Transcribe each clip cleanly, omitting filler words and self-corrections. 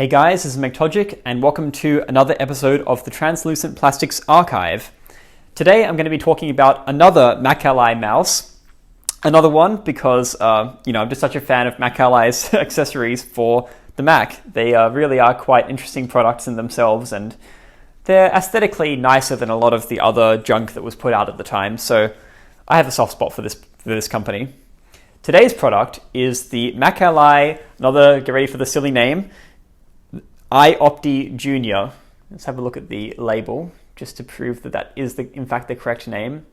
Hey guys, this is McTogic and welcome to another episode of the Translucent Plastics Archive. Today I'm going to be talking about another Mac-Ally mouse. Another one because, I'm just such a fan of Mac-Ally's accessories for the Mac. They really are quite interesting products in themselves, and they're aesthetically nicer than a lot of the other junk that was put out at the time, so I have a soft spot for this company. Today's product is the Mac-Ally, get ready for the silly name, iOpti Junior. Let's have a look at the label just to prove that is in fact the correct name.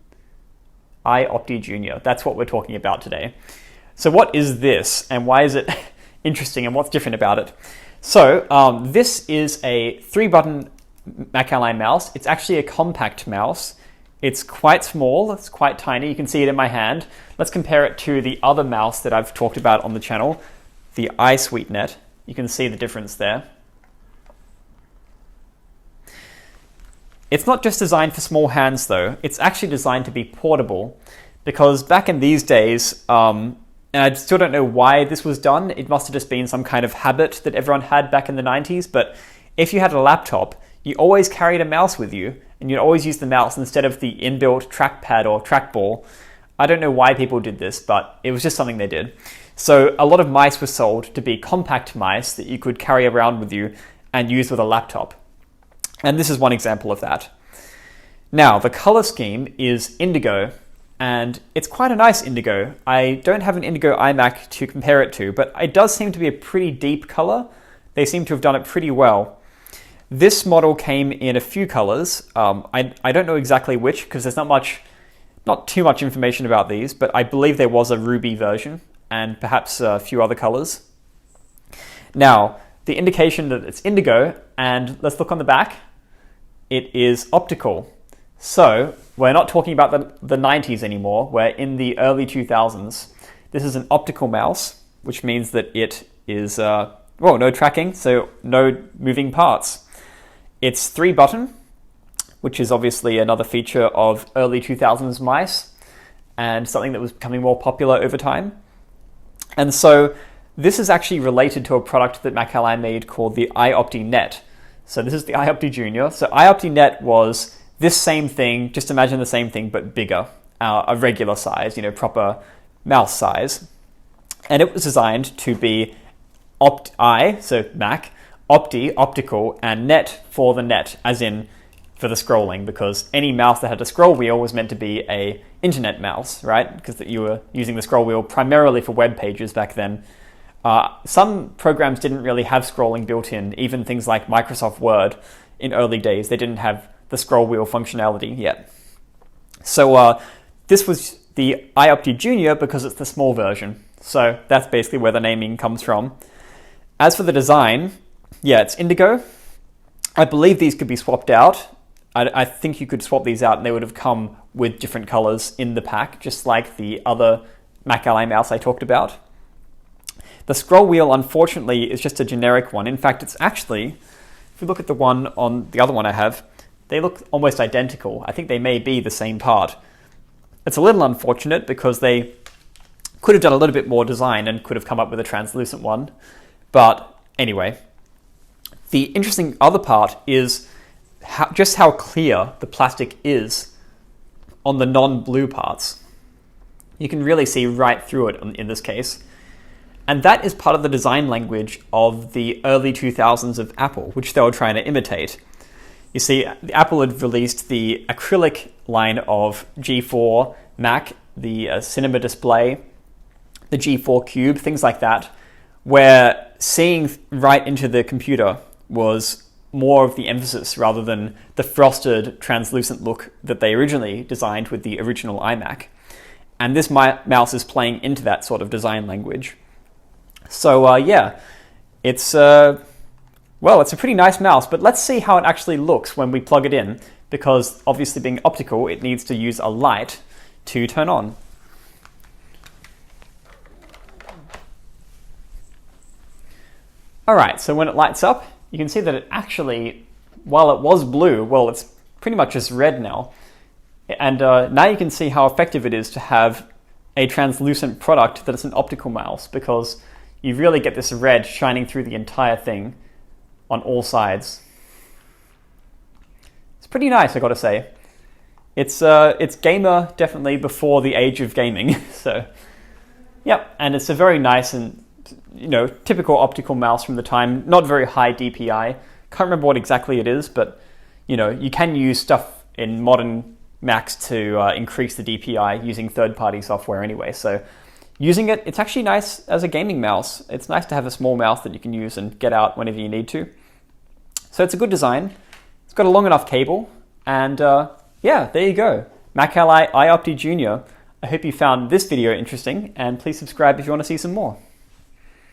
iOpti Junior. That's what we're talking about today. So what is this and why is it interesting and what's different about it? So this is a 3-button Mac-Ally mouse. It's actually a compact mouse. It's quite small, it's quite tiny. You can see it in my hand. Let's compare it to the other mouse that I've talked about on the channel, the iSweetNet. You can see the difference there. It's not just designed for small hands though, it's actually designed to be portable, because back in these days, and I still don't know why this was done, it must have just been some kind of habit that everyone had back in the 90s, but if you had a laptop, you always carried a mouse with you, and you'd always use the mouse instead of the inbuilt trackpad or trackball. I don't know why people did this, but it was just something they did. So a lot of mice were sold to be compact mice that you could carry around with you and use with a laptop. And this is one example of that. Now, the color scheme is indigo, and it's quite a nice indigo. I don't have an indigo iMac to compare it to, but it does seem to be a pretty deep color. They seem to have done it pretty well. This model came in a few colors. I don't know exactly which, because there's not too much information about these, but I believe there was a ruby version and perhaps a few other colors. Now, the indication that it's indigo, and let's look on the back. It is optical. So we're not talking about the 90s anymore. We're in the early 2000s. This is an optical mouse, which means that it is, no tracking, so no moving parts. It's 3-button, which is obviously another feature of early 2000s mice and something that was becoming more popular over time. And so this is actually related to a product that Mac-Ally made called the iOpti Net. So this is the iOpti Junior. So iOpti Net was this same thing, just imagine the same thing, but bigger, a regular size, proper mouse size. And it was designed to be so Mac, Opti, optical, and Net for the net, as in for the scrolling, because any mouse that had a scroll wheel was meant to be a internet mouse, right? Because you were using the scroll wheel primarily for web pages back then. Some programs didn't really have scrolling built in, even things like Microsoft Word in early days. They didn't have the scroll wheel functionality yet. So this was the iOpti Junior because it's the small version. So that's basically where the naming comes from. As for the design, it's indigo. I believe these could be swapped out. I think you could swap these out and they would have come with different colors in the pack, just like the other Mac-Ally mouse I talked about. The scroll wheel, unfortunately, is just a generic one. In fact, it's actually, if you look at the other one I have, they look almost identical. I think they may be the same part. It's a little unfortunate because they could have done a little bit more design and could have come up with a translucent one. But anyway, the interesting other part is just how clear the plastic is on the non-blue parts. You can really see right through it in this case. And that is part of the design language of the early 2000s of Apple, which they were trying to imitate. You see, Apple had released the acrylic line of G4 Mac, the Cinema display, the G4 Cube, things like that, where seeing right into the computer was more of the emphasis rather than the frosted, translucent look that they originally designed with the original iMac. And this mouse is playing into that sort of design language. So it's a pretty nice mouse, but let's see how it actually looks when we plug it in, because obviously being optical, it needs to use a light to turn on. All right, so when it lights up, you can see that it actually, while it was blue, it's pretty much just red now. And now you can see how effective it is to have a translucent product that is an optical mouse, because you really get this red shining through the entire thing. on all sides. It's pretty nice, I gotta say. It's gamer definitely before the age of gaming. So, yep, and it's a very nice and typical optical mouse from the time. Not very high DPI. Can't remember what exactly it is, but you can use stuff in modern Macs to increase the DPI using third-party software anyway. So, using it, it's actually nice as a gaming mouse. It's nice to have a small mouse that you can use and get out whenever you need to. So it's a good design. It's got a long enough cable, and yeah, there you go. Mac Ally iOpti Junior. I hope you found this video interesting, and please subscribe if you want to see some more.